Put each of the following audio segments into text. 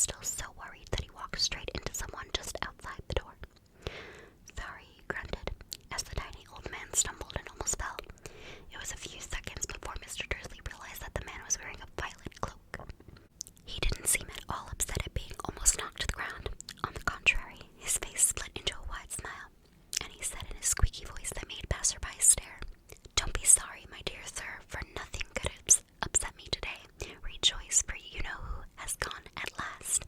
was still so worried that he walked straight into someone just outside the door. Sorry, he grunted, as the tiny old man stumbled and almost fell. It was a few seconds before Mr. Dursley realized that the man was wearing a violet cloak. He didn't seem at all upset at being almost knocked to the ground. On the contrary, his face split into a wide smile, and he said in a squeaky voice that made passersby stare, "Don't be sorry, my dear sir, for nothing could upset me today. Rejoice, for you know who has gone at last.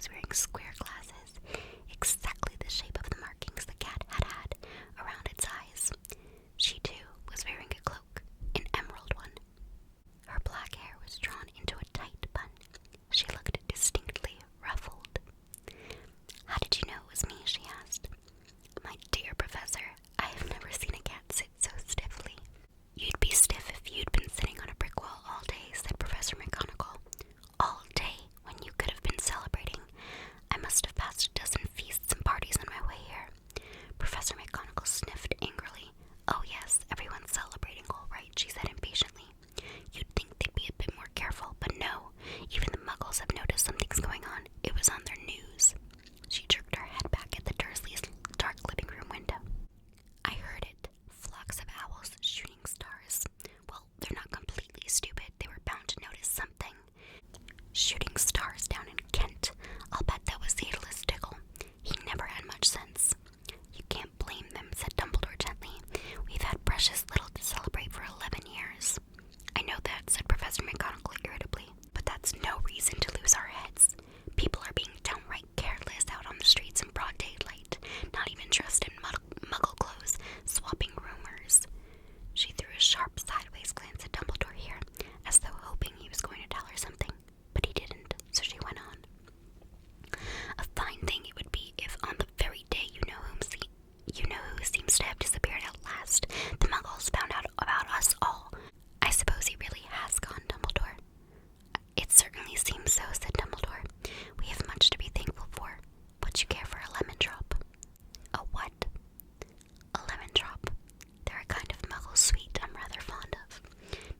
was wearing square glasses, exactly the shape of the markings the cat had had around its eyes. She, too, was wearing a cloak, an emerald one. Her black hair was drawn into a tight bun. She looked distinctly ruffled. "How did you know it was me?" she asked. "My dear Professor, I have never seen a cat sit so stiffly." "You'd be stiff if you'd been sitting on a brick wall all day," said Professor McGonagall. "All day, when you could have been celebrating. I must have passed a dozen feasts and parties on my way here." Professor McGonagall sniffed angrily. "Oh yes, everyone's celebrating all right," she said impatiently. "You'd think they'd be a bit more careful, but no. Even the Muggles have noticed something's going on. It was on their news." She jerked her head back at the Dursleys' dark living room window. "I heard it. Flocks of owls shooting stars. Well, they're not completely stupid. They were bound to notice something. Shooting stars down in Kent. I'll bet that was Daedalus Diggle. He never had much sense." "You can't blame them," said Dumbledore gently. "We've had precious little to celebrate for 11 years. "I know that," said Professor McGonagall irritably, "but that's no reason to lose our heads. People are being downright careless out on the streets in broad daylight, not even dressed in muggle clothes, swapping rumors." She threw a sharp sideways glance at Dumbledore here, as though hoping he was going to tell her something, but he didn't, so she went on. "A fine thing it would be if, on the very day you know who seems to have disappeared at last, the Muggles found out about us all. I suppose he really has gone, Dumbledore." "It certainly seems so," said Dumbledore. "We have much to be thankful for. Would you care for a lemon drop?" "A what?" "A lemon drop. They're a kind of Muggle sweet I'm rather fond of."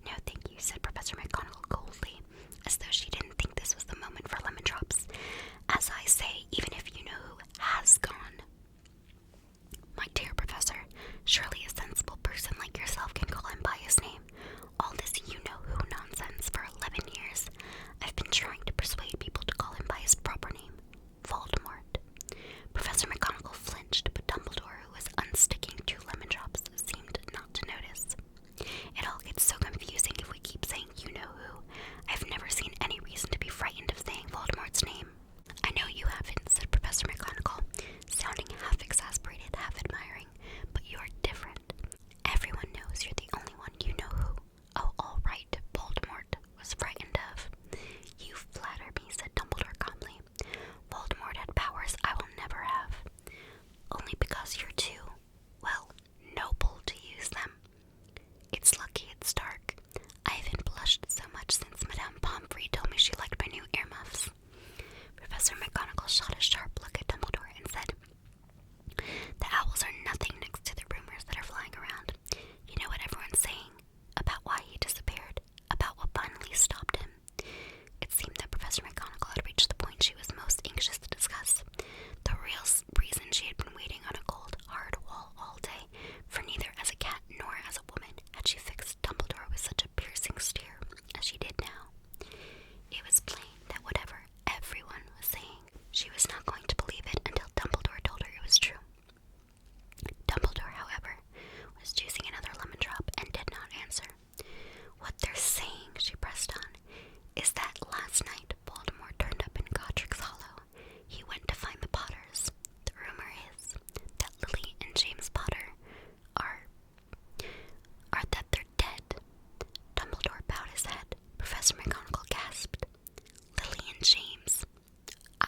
"No, thank you," said Professor McGonagall coldly, as though she didn't think this was the moment for lemon drops. "As I say, even if you know who has gone." "My dear Professor, surely a sensible person like yourself can call him by his name. All this you-know-who nonsense for 11 years. I've been trying to persuade people to call him by his proper name, Voldemort." Professor McGonagall flinched, but Dumbledore, who was unsticking 2 lemon drops, seemed not to notice. "It all gets so confusing if we keep saying you-know-who. I've never seen any reason to be frightened of saying Voldemort's name." "I know you haven't," said Professor McGonagall, sounding half exasperated, half admiring, "but you're different. Everyone knows you're the only one you know who. Oh, all right, Voldemort was frightened of." "You flatter me," said Dumbledore calmly. "Voldemort had powers I will never have. Only because you're too, well, noble to use them. It's lucky it's dark. I haven't blushed so much since Madame Pomfrey told me she liked my new earmuffs." Professor McGonagall shot a sharp look at Dumbledore and said, "The owls are nothing next to the rumors that are flying around. You know what everyone's saying? About why he disappeared. About what finally stopped him." It seemed that Professor McGonagall had reached the point she was most anxious to discuss. The real reason she had been waiting on a cold, hard wall all day, for neither as a cat nor as a woman had she fixed Dumbledore with such a piercing stare as she did now. It was plain that whatever everyone was saying, she was not going to believe it until Dumbledore told her it was true. Dumbledore, however, was choosing another lemon drop and did not answer. "What they're saying," she pressed on, "is that last night Voldemort turned up in Godric's Hollow. He went to find the Potters. The rumor is that Lily and James Potter are that they're dead." Dumbledore bowed his head. Professor McGonagall gasped. "Lily and James?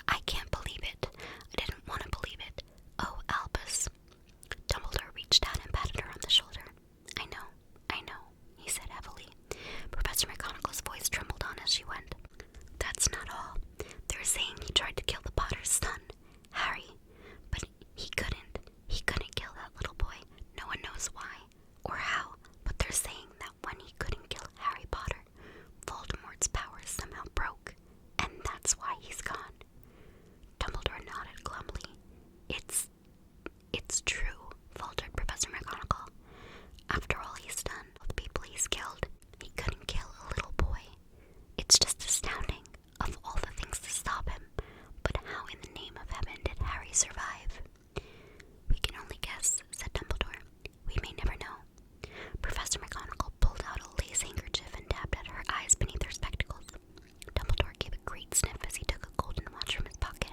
I can't believe it. I didn't want to believe it. Oh, Albus." Dumbledore reached out and patted her on the shoulder. I know, he said heavily. Professor McGonagall's voice trembled on as she went. "That's not all. They're saying he tried to kill the Potter's son, Harry, but he couldn't. He couldn't kill that little boy. No one knows why or how, but they're saying that when he couldn't kill Harry Potter, Voldemort's powers somehow broke, and that's why he's gone." Dumbledore nodded glumly. It's true," faltered Professor McGonagall. "After all he's done, all the people he's killed, he couldn't kill a little boy. It's just astounding, of all the things to stop him. But how in the name of heaven did Harry survive?" "We can only guess," said Dumbledore. "We may never know." Professor McGonagall pulled out a lace handkerchief and dabbed at her eyes beneath her spectacles. Dumbledore gave a great sniff as he took a golden watch from his pocket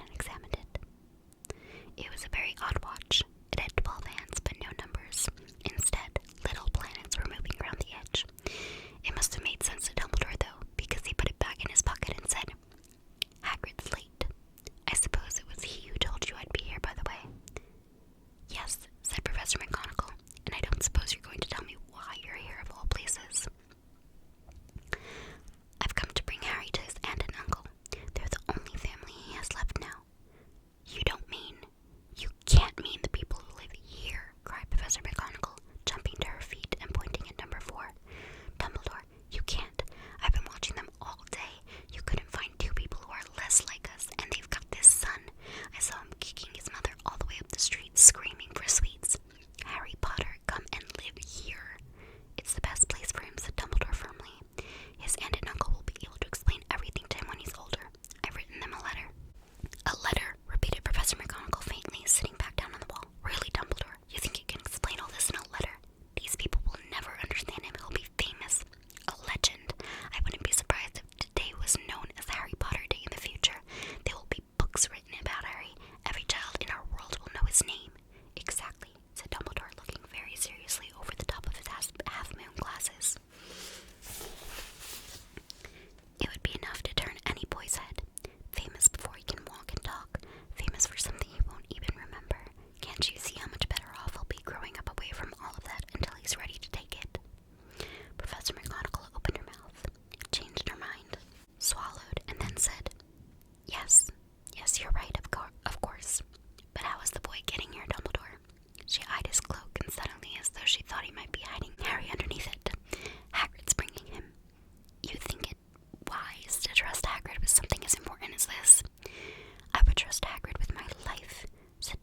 would trust Hagrid with my life, said